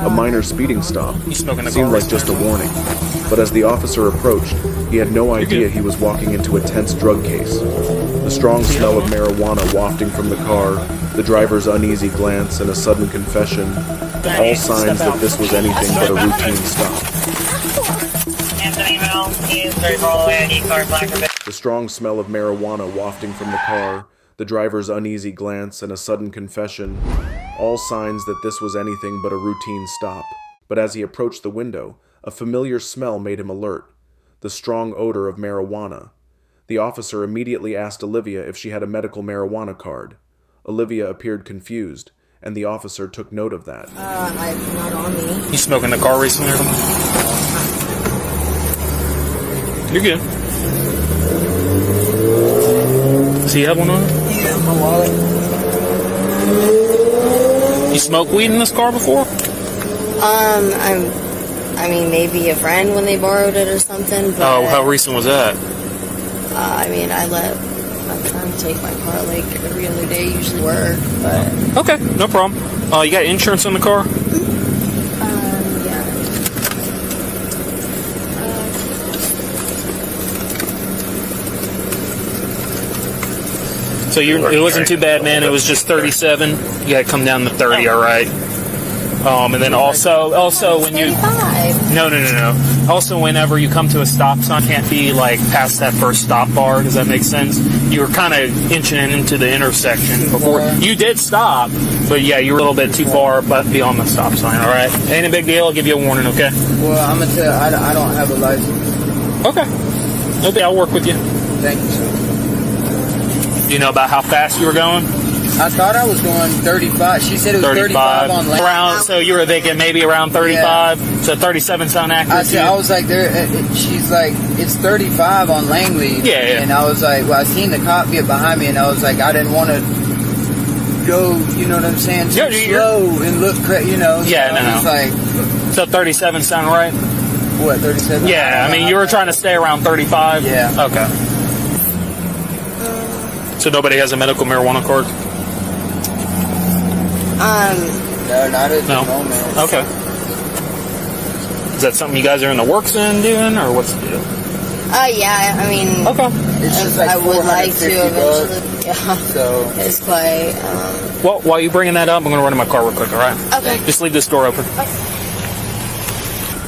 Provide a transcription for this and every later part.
A minor speeding stop seemed like just a warning, but as the officer approached, he had no idea he was walking into a tense drug case. The strong smell of marijuana wafting from the car, the driver's uneasy glance, and a sudden confession, all signs that this was anything but a routine stop. The strong smell of marijuana wafting from the car, the driver's uneasy glance, and a sudden confession, all signs that this was anything but a routine stop. But as he approached the window, a familiar smell made him alert, the strong odor of marijuana. The officer immediately asked Olivia if she had a medical marijuana card. Olivia appeared confused, and the officer took note of that. It's not on me. You smoking in the car recently or something? You're good. Does he have one on? Yeah, my wallet. You smoked weed in this car before? I mean, maybe a friend when they borrowed it or something. But, oh, how recent was that? I mean, I let my friend take my car like every other day, usually work, but... Okay, no problem. You got insurance on the car? Yeah. So it wasn't too bad, man. It was just 37. You got to come down to 30, all right? And then also when you... 35. No. Also, whenever you come to a stop sign, can't be like past that first stop bar. Does that make sense? You were kind of inching into the intersection before you did stop, but yeah, you were a little bit too far, but beyond the stop sign. All right, ain't a big deal. I'll give you a warning, okay? Well, I'm gonna tell. I don't have a license. Okay, I'll work with you. Thank you, sir. Do you know about how fast you were going? I thought I was going 35. She said it was 35 on land. Around, so you were thinking maybe around 35. Yeah. So 37 sound accurate. I was like, she's like, it's 35 on Langley. Yeah. And I was like, well, I seen the cop get behind me, and I was like, I didn't want to go, you know what I'm saying, too slow and look crazy, you know. Yeah, so I was like, so 37 sound right? What, 37? Yeah, I mean, you were trying to stay around 35. Yeah. Okay. So nobody has a medical marijuana card? No, not at the moment. Okay. Is that something you guys are in the works in doing, or what's the deal? Yeah, I mean... Okay. It's just like I would like to eventually. Yeah. So... It's quite... Well, while you're bringing that up, I'm going to run in my car real quick, all right? Okay. Just leave this door open. Okay.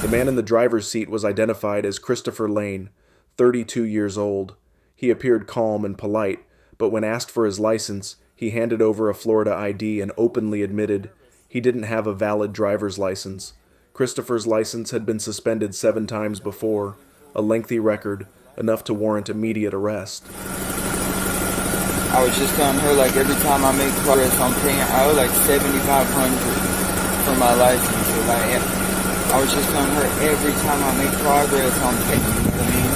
The man in the driver's seat was identified as Christopher Lane, 32 years old. He appeared calm and polite, but when asked for his license, he handed over a Florida ID and openly admitted he didn't have a valid driver's license. Christopher's license had been suspended 7 times before, a lengthy record, enough to warrant immediate arrest. I was just telling her, like, every time I make progress on paying, I owe like $7,500 for my license. So like, I was just telling her, every time I make progress on paying, you know what I mean?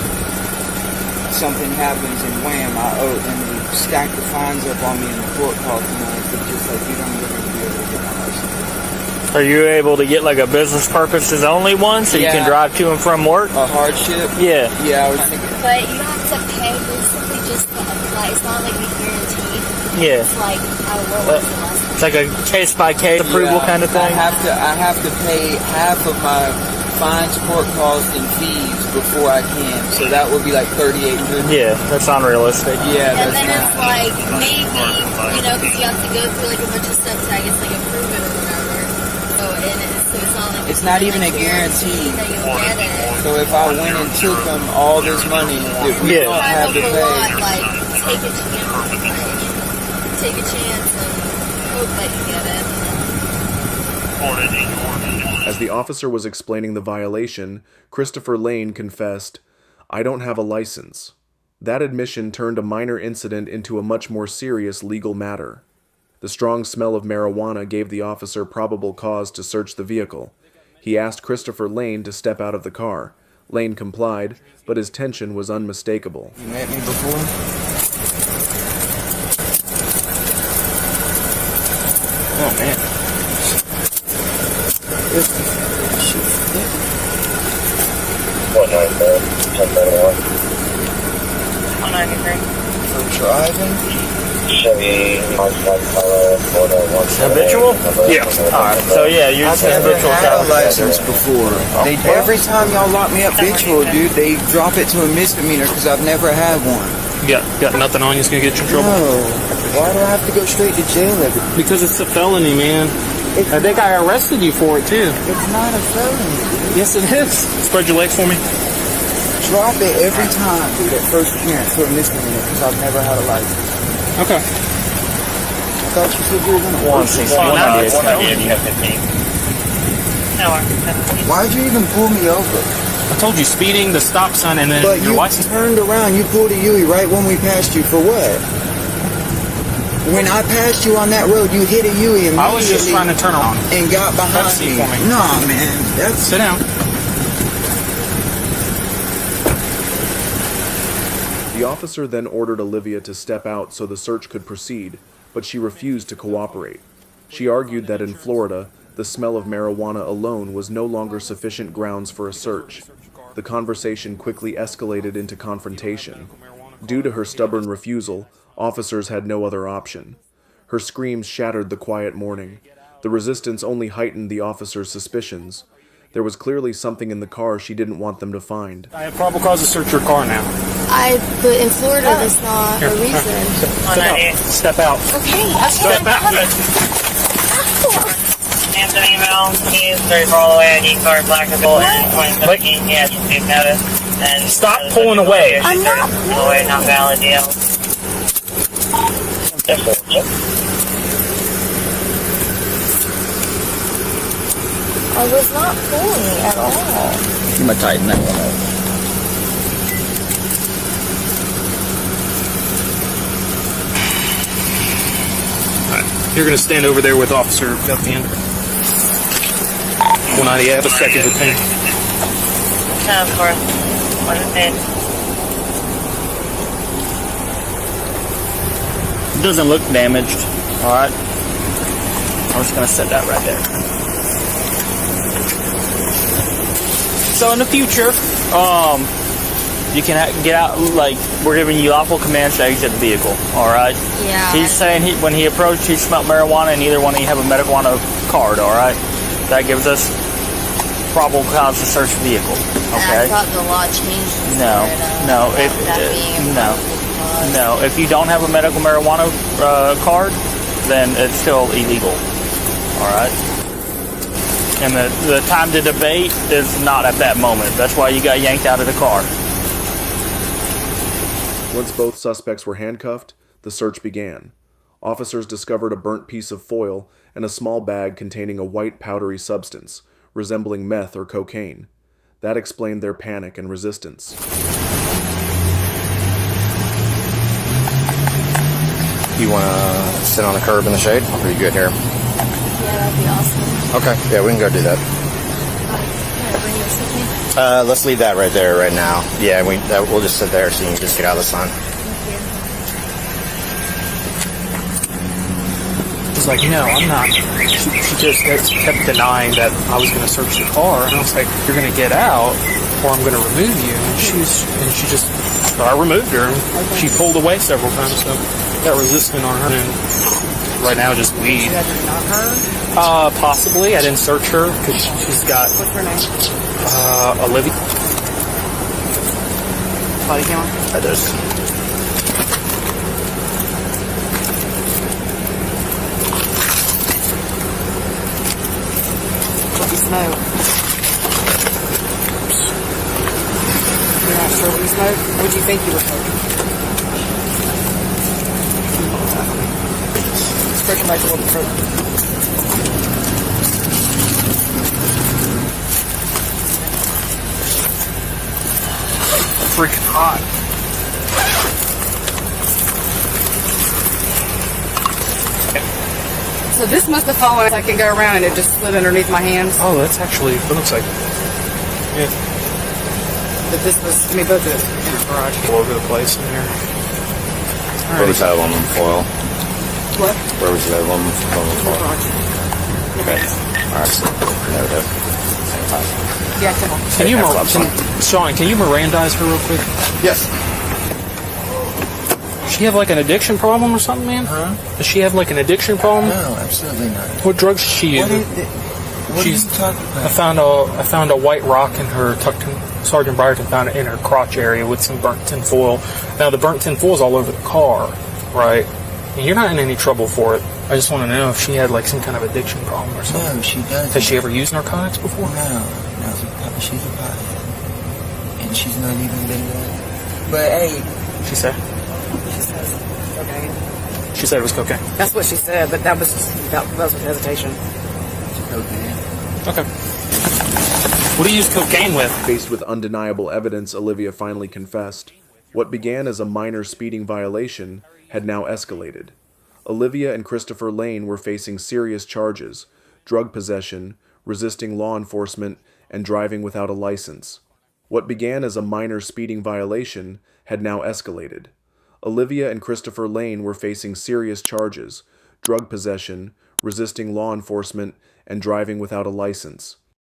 Something happens and wham, I owe, and we stack the fines up on me in the court call tonight. But just like, you don't really be able to get my license. Are you able to get like a business purposes only one, so you can drive to and from work? A hardship? Yeah. Yeah, I was thinking. But you don't have to pay, basically just to apply. It's not like a guarantee. Yeah. It's like, It's like a case-by-case approval kind of thing? I have to pay half of my fines, court costs, and fees before I can. So that would be like $3,800. Yeah, that's unrealistic. Yeah, and then it's like, maybe, you know, because you have to go through like a bunch of steps to, I guess, like approve it or whatever. So it's not like... It's not even a guarantee. That you'll get it. So if I went and took them all this money that we don't have to pay... Like, take a chance. Take a chance and hope that you get it. As the officer was explaining the violation, Christopher Lane confessed, "I don't have a license." That admission turned a minor incident into a much more serious legal matter. The strong smell of marijuana gave the officer probable cause to search the vehicle. He asked Christopher Lane to step out of the car. Lane complied, but his tension was unmistakable. You met me before? Oh, man. This What 193. for driving? Habitual? Yeah. Alright, so yeah, you're I've never habitual had a traffic. license before. Every time y'all lock me up habitual, dude, they drop it to a misdemeanor because I've never had one. You got nothing on you that's gonna get you in trouble? No. Why do I have to go straight to jail every? Because it's a felony, man. I think I arrested you for it too. It's not a felony. Yes, it is. Spread your legs for me. Drop it every time, dude, at first appearance to a misdemeanor because I've never had a license. Okay. I thought you said you were gonna. 198, you have 15. Why'd you even pull me over? I told you speeding, the stop sign, and then But your you license. turned around, you pulled a Yui right when we passed you for what? When I passed you on that road, you hit a Yui immediately. I was just trying to turn around. And got behind Let's see me. for me. Nah, man, that's Sit down. The officer then ordered Olivia to step out so the search could proceed, but she refused to cooperate. She argued that in Florida, the smell of marijuana alone was no longer sufficient grounds for a search. The conversation quickly escalated into confrontation. Due to her stubborn refusal, officers had no other option. Her screams shattered the quiet morning. The resistance only heightened the officers' suspicions. There was clearly something in the car she didn't want them to find. I have probable cause to search your car now. But in Florida, that's not a reason. Step out. Okay. Step out. Hands an email, keys, 34 all the way, ID card, black and gold, and 2017, yes, you've noticed. And Stop pulling away. I'm not pulling away, not valid deal. I was not pulling at all. I'm gonna tighten that one up. You're going to stand over there with Officer Guthian. 190, I have a second opinion. Of course. What is it? It doesn't look damaged. Alright. I'm just gonna set that right there. So in the future, you can get out, like, we're giving you lawful commands to exit the vehicle, alright? Yeah. He's saying when he approached, he smelled marijuana, and neither one of you have a marijuana card, alright? That gives us probable cause to search the vehicle, okay? I thought the law changed. No. If you don't have a medical marijuana card, then it's still illegal, alright? And the time to debate is not at that moment. That's why you got yanked out of the car. Once both suspects were handcuffed, the search began. Officers discovered a burnt piece of foil and a small bag containing a white powdery substance, resembling meth or cocaine. That explained their panic and resistance. You want to sit on the curb in the shade? Or are you good here? Yeah, that'd be awesome. Okay, yeah, we can go do that. Can I bring this with me? Let's leave that right there right now. Yeah, we'll just sit there so you can just get out of the sun. He's like, no, I'm not. She just kept denying that I was going to search the car. And I was like, you're going to get out or I'm going to remove you. And she just, so I removed her. And she pulled away several times. So got resistant on her. And right now, just weed. You guys are not her? Possibly. I didn't search her because she's got. What's her name? Olivia. Bodycam? That is. What you smoke? You're not sure what you smoke? What do you think you were smoking? Stretch your mic a little bit further. Freaking hot. So this must have fallen. I can go around and it just slid underneath my hands. Oh, that's actually, it looks like, yeah, But this was, I mean, both of it in the garage. all over the place in here. Where was that aluminum foil? What? Where was that aluminum In the foil? garage. Okay. Alright, so note it. Yeah, come on. Can you, Sean, can you Mirandize her real quick? Yes. she have like an addiction problem or something, man? Huh? Does she have like an addiction problem? No, absolutely not. What drugs is she using? What are you talking about? I found a white rock in her Sergeant Brierton found it in her crotch area with some burnt tin foil. Now the burnt tin foil is all over the car, right? And you're not in any trouble for it. I just want to know if she had like some kind of addiction problem or something. No, she doesn't. Has she ever used narcotics before? No, she's a pothead. And she's not even been there. But hey, She said? She says cocaine. She said it was cocaine. That's what she said, but that was with hesitation. Okay. What do you use cocaine with? Faced with undeniable evidence, Olivia finally confessed. What began as a minor speeding violation had now escalated. Olivia and Christopher Lane were facing serious charges: drug possession, resisting law enforcement, and driving without a license. What began as a minor speeding violation had now escalated. Olivia and Christopher Lane were facing serious charges: drug possession, resisting law enforcement, and driving without a license.